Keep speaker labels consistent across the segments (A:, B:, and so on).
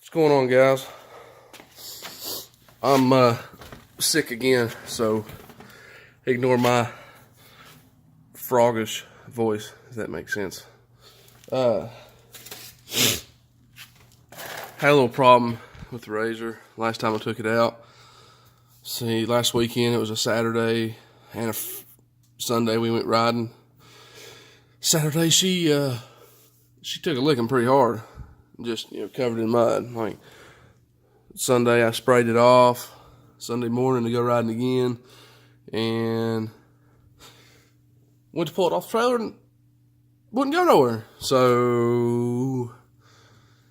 A: What's going on, guys? I'm sick again, so ignore my froggish voice, if that makes sense. Had a little problem with the razor last time I took it out. See, last weekend it was a Saturday and a Sunday we went riding. Saturday she took a licking pretty hard, just covered in mud. Like Sunday I sprayed it off. Sunday morning to go riding again, and went to pull it off the trailer and wouldn't go nowhere. So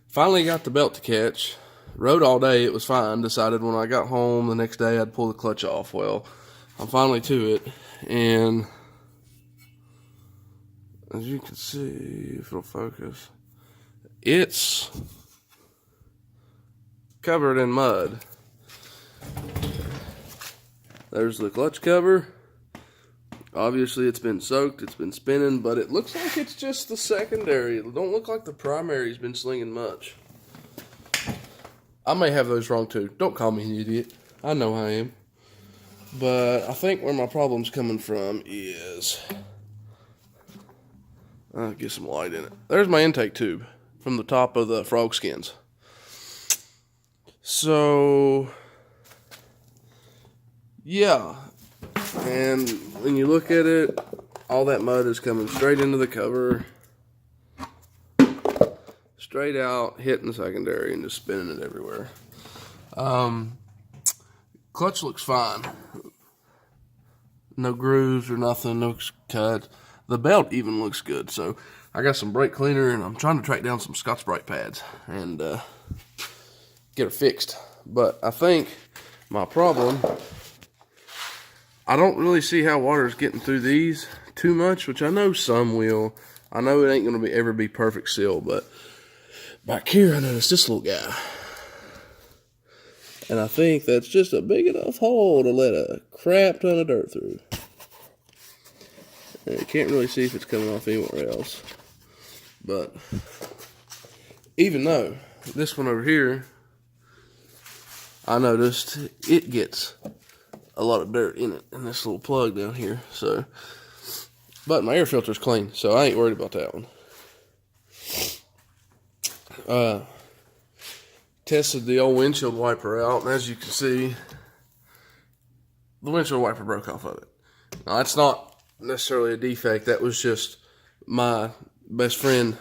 A: finally got the belt to catch. Rode all day, it was fine. Decided when I got home the next day I'd pull the clutch off. Well, I'm finally to it, and as you can see, if it'll focus, it's covered in mud. There's the clutch cover. Obviously it's been soaked, it's been spinning, but it looks like it's just the secondary. It don't look like the primary's been slinging much. I may have those wrong too. Don't call me an idiot. I know I am. But I think where my problem's coming from is, I'll get some light in it. There's my intake tube from the top of the frog skins. So, yeah. And when you look at it, all that mud is coming straight into the cover, straight out, hitting the secondary and just spinning it everywhere. Clutch looks fine. No grooves or nothing, no cut. The belt even looks good. So I got some brake cleaner and I'm trying to track down some Scotch-Brite pads and get it fixed. But I think my problem, I don't really see how water is getting through these too much, which I know some will. I know it ain't going to ever be perfect seal, but back here I noticed this little guy. And I think that's just a big enough hole to let a crap ton of dirt through. And you can't really see if it's coming off anywhere else. But even though this one over here, I noticed it gets a lot of dirt in it, in this little plug down here. So, but my air filter's clean, so I ain't worried about that one. Tested the old windshield wiper out, and as you can see, the windshield wiper broke off of it. Now, that's not necessarily a defect. That was just my best friend,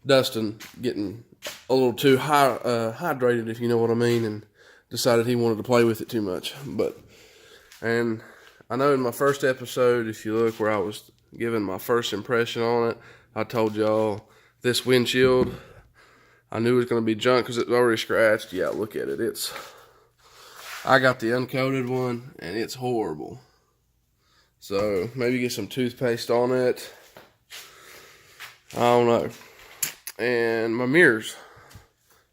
A: Dustin, getting a little too hydrated, if you know what I mean, and decided he wanted to play with it too much. And I know in my first episode, if you look where I was giving my first impression on it, I told y'all this windshield, I knew it was going to be junk because it was already scratched. Yeah, look at it. I got the uncoated one, and it's horrible. So maybe get some toothpaste on it. I don't know. And my mirrors,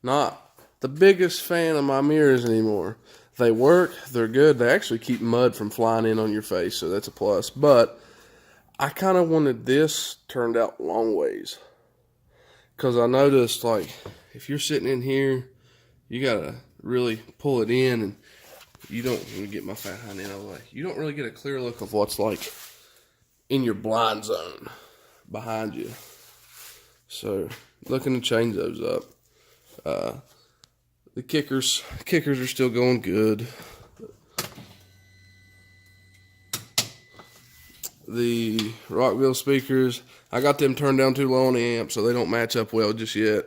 A: not the biggest fan of my mirrors anymore. They work, they're good. They actually keep mud from flying in on your face, so that's a plus. But I kind of wanted this turned out long ways. Because I noticed, like, if you're sitting in here, you got to really pull it in, and you don't, let me get my fat hind end out of the way. You don't really get a clear look of what's, like, in your blind zone behind you. So, looking to change those up. The kickers are still going good. The Rockville speakers, I got them turned down too low on the amp, so they don't match up well just yet.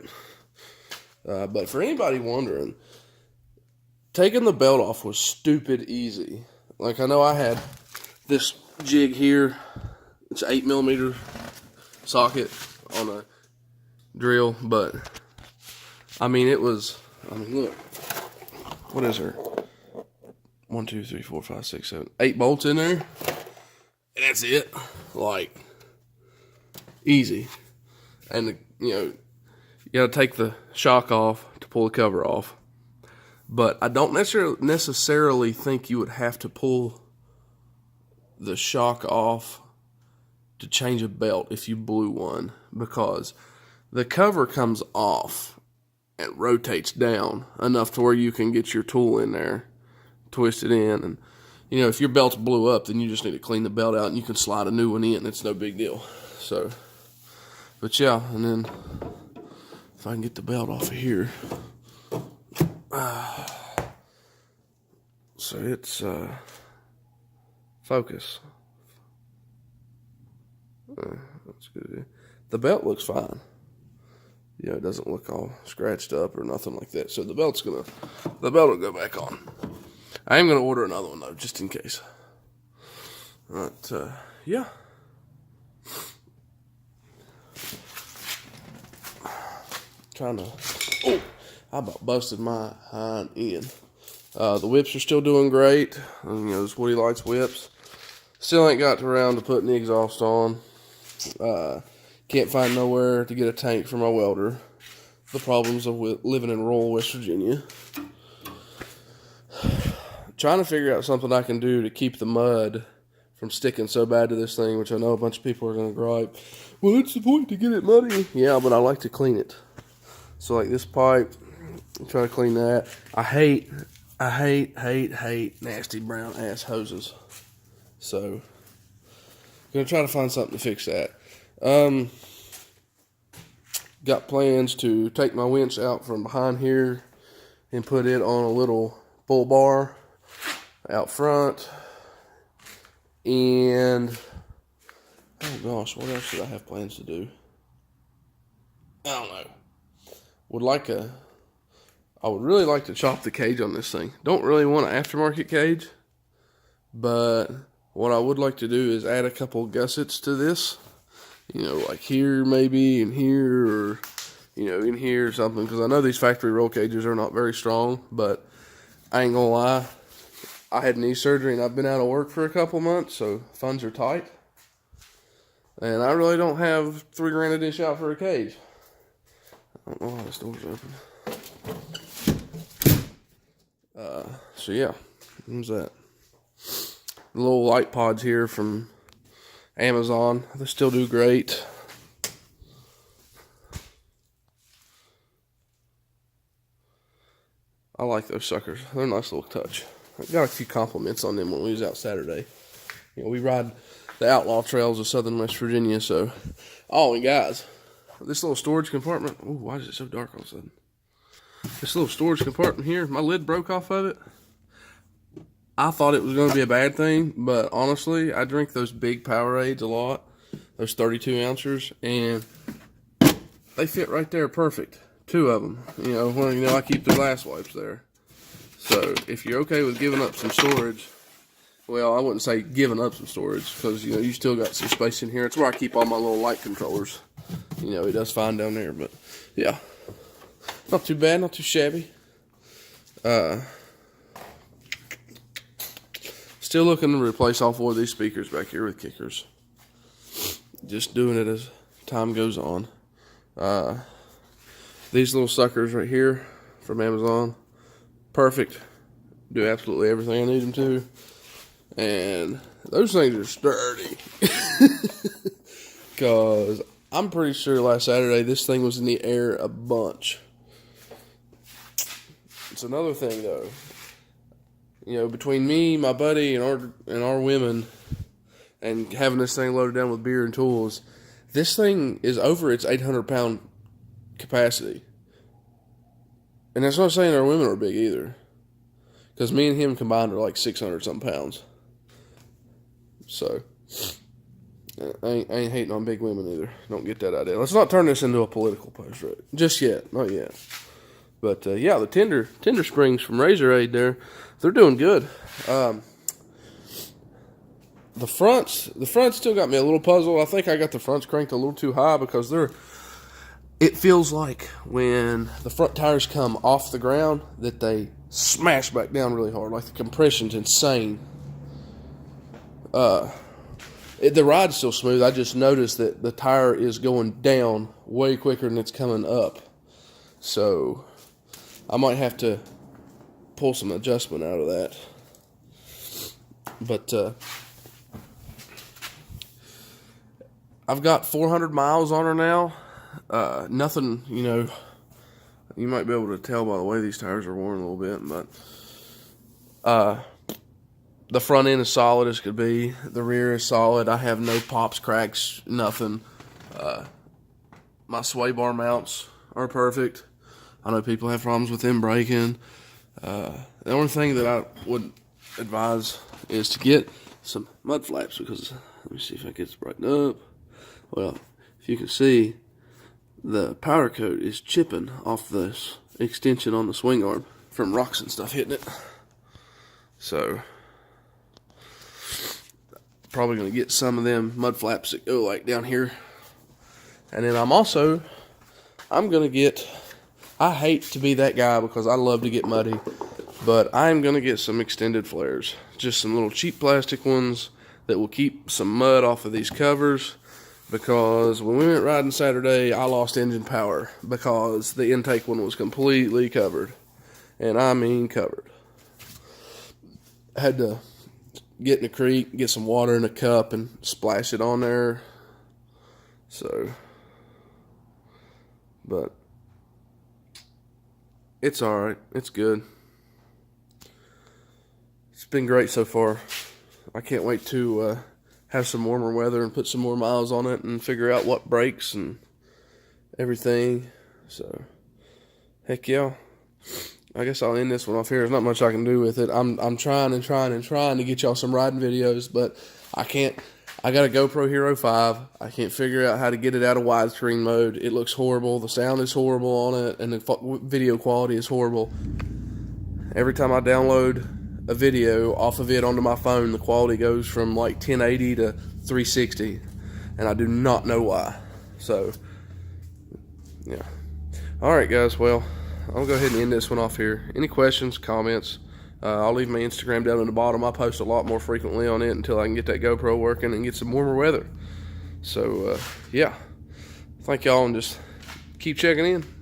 A: But for anybody wondering, taking the belt off was stupid easy. Like, I know I had this jig here. It's an 8mm socket on a drill, but I mean, look, what is there? 1, 2, 3, 4, 5, 6, 7, 8 bolts in there. And that's it. Like, easy. And, you got to take the shock off to pull the cover off. But I don't necessarily think you would have to pull the shock off to change a belt if you blew one, because the cover comes off and rotates down enough to where you can get your tool in there, twist it in, and you know, if your belt's blew up, then you just need to clean the belt out and you can slide a new one in. It's no big deal. So, but yeah, and then if I can get the belt off of here. So it's focus. That's good. The belt looks fine. You know, it doesn't look all scratched up or nothing like that. So the belt will go back on. I am gonna order another one though, just in case. But yeah. Oh, I about busted my hind end. The whips are still doing great. You know, those Woody Lights whips. Still ain't got around to putting the exhaust on. Can't find nowhere to get a tank for my welder. The problems of living in rural West Virginia. Trying to figure out something I can do to keep the mud from sticking so bad to this thing, which I know a bunch of people are going to gripe. Well, what's the point to get it muddy? Yeah, but I like to clean it. So like this pipe, I'm trying to clean that. I hate nasty brown ass hoses. So, I'm going to try to find something to fix that. Got plans to take my winch out from behind here and put it on a little bull bar out front. And, oh gosh, what else should I have plans to do? I don't know. I would really like to chop the cage on this thing. Don't really want an aftermarket cage, but what I would like to do is add a couple gussets to this. You know, like here maybe, and here, or, you know, in here or something. Because I know these factory roll cages are not very strong, but I ain't gonna lie. I had knee surgery and I've been out of work for a couple months, so funds are tight. And I really don't have $3,000 to dish out for a cage. I don't know why this door's open. So yeah, what's that? The little light pods here from Amazon. They still do great. I like those suckers. They're a nice little touch. I got a few compliments on them when we was out Saturday. You know, we ride the outlaw trails of southern West Virginia, so. Oh, and guys, this little storage compartment. Oh, why is it so dark all of a sudden? This little storage compartment here, my lid broke off of it. I thought it was going to be a bad thing, but honestly, I drink those big Powerades a lot, those 32 ounces, and they fit right there perfect. 2 of them. You know, I keep the glass wipes there. So if you're okay with giving up some storage, well, I wouldn't say giving up some storage, because you know you still got some space in here. It's where I keep all my little light controllers. You know, it does fine down there, but yeah, not too bad, not too shabby. Still looking to replace all 4 of these speakers back here with kickers. Just doing it as time goes on. These little suckers right here from Amazon, perfect. Do absolutely everything I need them to. And those things are sturdy. Because I'm pretty sure last Saturday this thing was in the air a bunch. It's another thing though. You know, between me, my buddy, and our women, and having this thing loaded down with beer and tools, this thing is over its 800-pound capacity. And that's not saying our women are big either. Because me and him combined are like 600-something pounds. So, I ain't hating on big women either. Don't get that idea. Let's not turn this into a political post, right? Just yet. Not yet. But, yeah, the tender springs from Razor Aid there, they're doing good. The fronts still got me a little puzzled. I think I got the fronts cranked a little too high because it feels like when the front tires come off the ground that they smash back down really hard. Like the compression's insane. The ride's still smooth. I just noticed that the tire is going down way quicker than it's coming up. So I might have to pull some adjustment out of that. But I've got 400 miles on her now. Nothing, You might be able to tell by the way these tires are worn a little bit, but the front end is solid as could be. The rear is solid. I have no pops, cracks, nothing. My sway bar mounts are perfect. I know people have problems with them breaking. The only thing that I would advise is to get some mud flaps, because let me see if I get this brightened up. Well, if you can see, the powder coat is chipping off this extension on the swing arm from rocks and stuff hitting it. So probably going to get some of them mud flaps that go like down here. And then I'm going to get, I hate to be that guy because I love to get muddy, but I'm going to get some extended flares. Just some little cheap plastic ones that will keep some mud off of these covers, because when we went riding Saturday, I lost engine power because the intake one was completely covered. And I mean covered. I had to get in the creek, get some water in a cup, and splash it on there. So, but it's alright. It's good. It's been great so far. I can't wait to have some warmer weather and put some more miles on it and figure out what breaks and everything. So, heck yeah. I guess I'll end this one off here. There's not much I can do with it. I'm trying to get y'all some riding videos, but I can't. I got a GoPro Hero 5. I can't figure out how to get it out of widescreen mode. It looks horrible. The sound is horrible on it, and the video quality is horrible. Every time I download a video off of it onto my phone, the quality goes from like 1080 to 360, and I do not know why. So, yeah. Alright guys, well, I'll go ahead and end this one off here. Any questions, comments, I'll leave my Instagram down in the bottom. I post a lot more frequently on it until I can get that GoPro working and get some warmer weather. So, yeah. Thank y'all, and just keep checking in.